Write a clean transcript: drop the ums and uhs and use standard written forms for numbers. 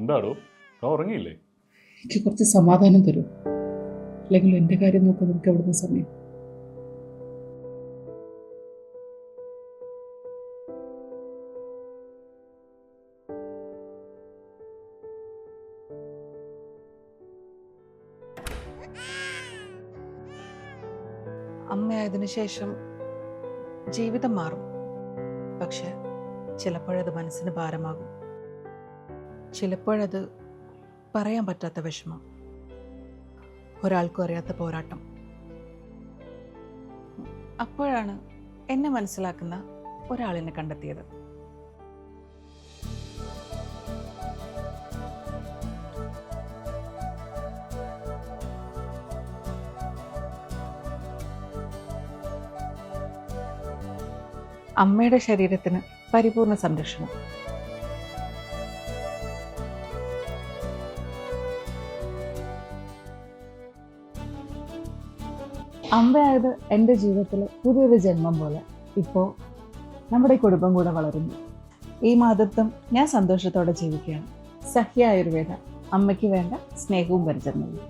എന്താടോ ഉറങ്ങിയില്ലേ? എനിക്ക് കുറച്ച് സമാധാനം തരും, അല്ലെങ്കിൽ എൻ്റെ കാര്യം നോക്കാൻ നമുക്ക് എവിടുന്ന സമയം? അമ്മയായതിനു ശേഷം ജീവിതം മാറും. പക്ഷെ ചിലപ്പോഴത് മനസ്സിന് ഭാരമാകും, ചിലപ്പോഴത് പറയാൻ പറ്റാത്ത വിഷമം, ഒരാൾക്കും അറിയാത്ത പോരാട്ടം. അപ്പോഴാണ് എന്നെ മനസ്സിലാക്കുന്ന ഒരാളിനെ കണ്ടെത്തിയത്. അമ്മയുടെ ശരീരത്തിന് പരിപൂർണ സംരക്ഷണം. അമ്മയായത് എൻ്റെ ജീവിതത്തിൽ പുതിയൊരു ജന്മം പോലെ. ഇപ്പോൾ നമ്മുടെ കുടുംബം കൂടെ വളരുന്നു. ഈ മാതൃത്വം ഞാൻ സന്തോഷത്തോടെ ജീവിക്കുകയാണ്. സഹ്യ ആയുർവേദ, അമ്മയ്ക്ക് വേണ്ട സ്നേഹവും പരിചരണവും.